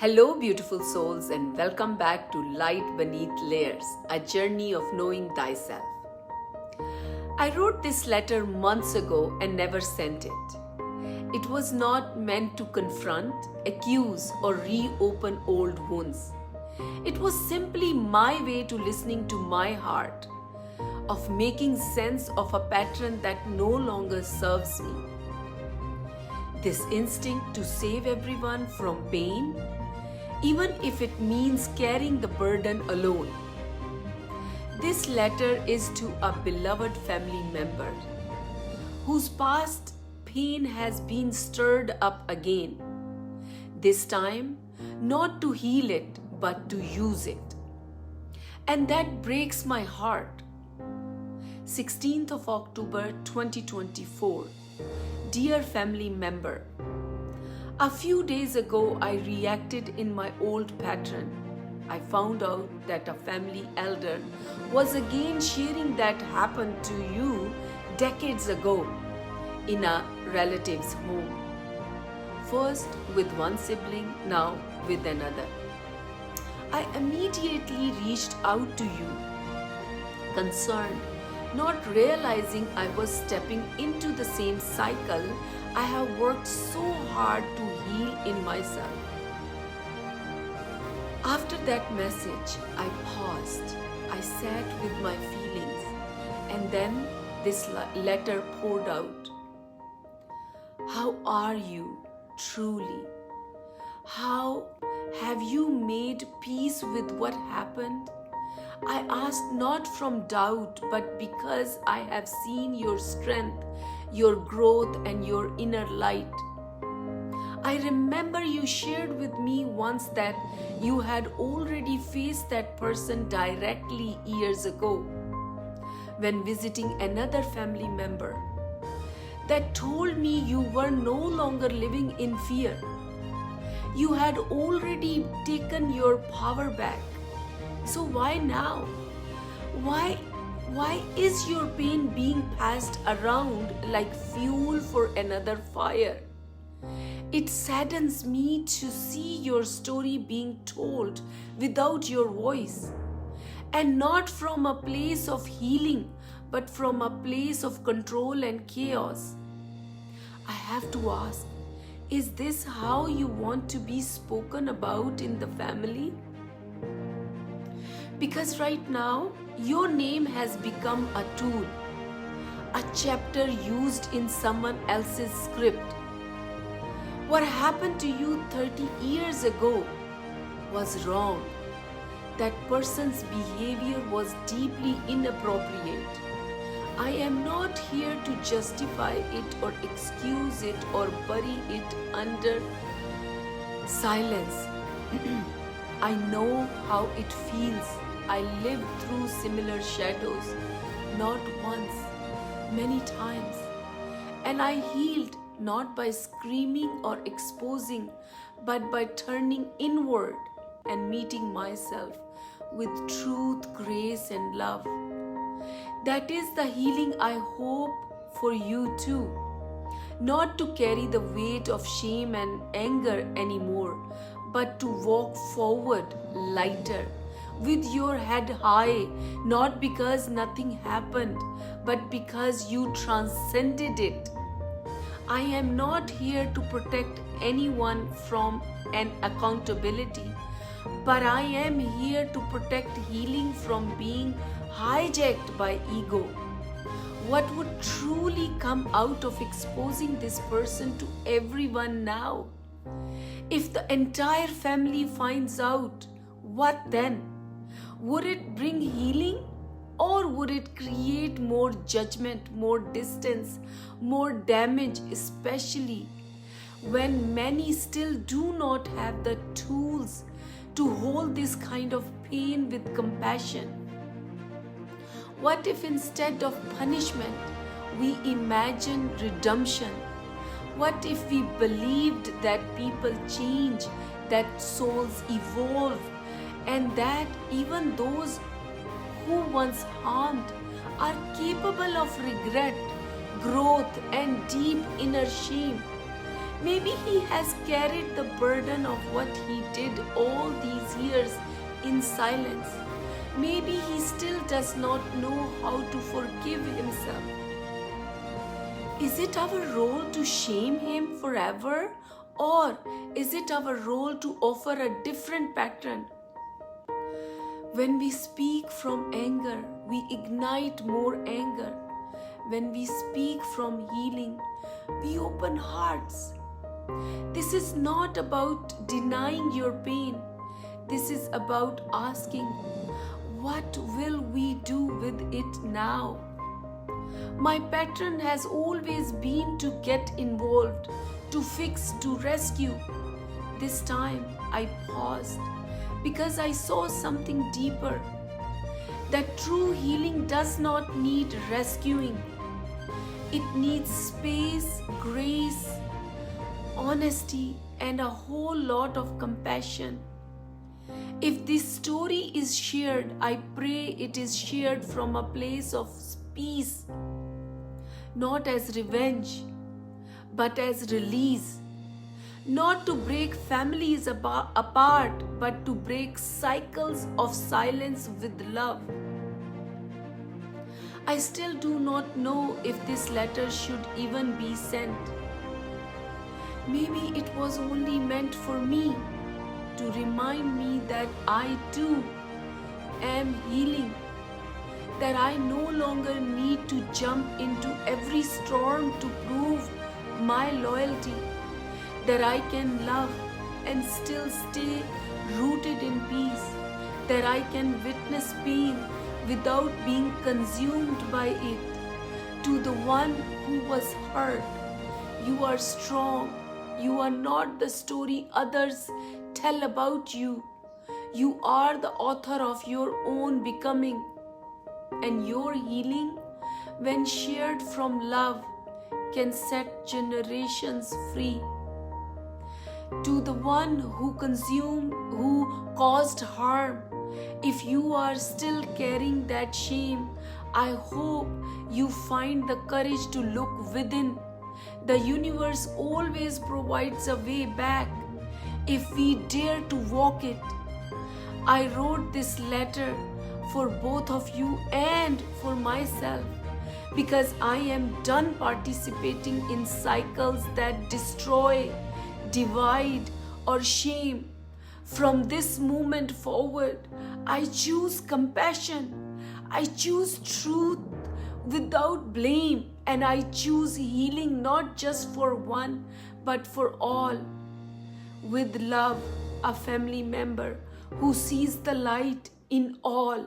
Hello, beautiful souls, and welcome back to Light Beneath Layers, a journey of knowing thyself. I wrote this letter months ago and never sent it. It was not meant to confront, accuse, or reopen old wounds. It was simply my way to listening to my heart, of making sense of a pattern that no longer serves me. This instinct to save everyone from pain, even if it means carrying the burden alone. This letter is to a beloved family member whose past pain has been stirred up again. This time, not to heal it, but to use it. And that breaks my heart. 16th of October 2024. Dear family member, a few days ago, I reacted in my old pattern. I found out that a family elder was again sharing that happened to you decades ago in a relative's home. First with one sibling, now with another. I immediately reached out to you, concerned, not realizing I was stepping into the same cycle I have worked so hard to heal in myself. After that message, I paused. I sat with my feelings, and then this letter poured out. How are you truly? How have you made peace with what happened? I asked not from doubt, but because I have seen your strength, your growth, and your inner light. I remember you shared with me once that you had already faced that person directly years ago when visiting another family member. That told me you were no longer living in fear. You had already taken your power back. So why now? Why is your pain being passed around like fuel for another fire? It saddens me to see your story being told without your voice, and not from a place of healing, but from a place of control and chaos. I have to ask, is this how you want to be spoken about in the family? Because right now, your name has become a tool, a chapter used in someone else's script. What happened to you 30 years ago was wrong. That person's behavior was deeply inappropriate. I am not here to justify it or excuse it or bury it under silence. I know how it feels. I lived through similar shadows, not once, many times. And I healed not by screaming or exposing, but by turning inward and meeting myself with truth, grace, and love. That is the healing I hope for you too. Not to carry the weight of shame and anger anymore, but to walk forward lighter, with your head high, not because nothing happened, but because you transcended it. I am not here to protect anyone from an accountability, but I am here to protect healing from being hijacked by ego. What would truly come out of exposing this person to everyone now? If the entire family finds out, what then? Would it bring healing, or would it create more judgment, more distance, more damage, especially when many still do not have the tools to hold this kind of pain with compassion? What if instead of punishment, we imagine redemption? What if we believed that people change, that souls evolve, and that even those who once harmed are capable of regret, growth, and deep inner shame? Maybe he has carried the burden of what he did all these years in silence. Maybe he still does not know how to forgive himself. Is it our role to shame him forever, or is it our role to offer a different pattern? When we speak from anger, we ignite more anger. When we speak from healing, we open hearts. This is not about denying your pain. This is about asking, what will we do with it now? My pattern has always been to get involved, to fix, to rescue. This time I paused because I saw something deeper. That true healing does not need rescuing. It needs space, grace, honesty, and a whole lot of compassion. If this story is shared, I pray it is shared from a place of peace, not as revenge, but as release. Not to break families apart, but to break cycles of silence with love. I still do not know if this letter should even be sent. Maybe it was only meant for me, to remind me that I too am healing, that I no longer need to jump into every storm to prove my loyalty, that I can love and still stay rooted in peace, that I can witness pain without being consumed by it. To the one who was hurt, you are strong. You are not the story others tell about you. You are the author of your own becoming. And your healing, when shared from love, can set generations free. To the one who caused harm, if you are still carrying that shame, I hope you find the courage to look within. The universe always provides a way back if we dare to walk it. I wrote this letter for both of you and for myself because I am done participating in cycles that destroy, divide, or shame. From this moment forward, I choose compassion. I choose truth without blame, and I choose healing not just for one but for all. With love, a family member who sees the light in all.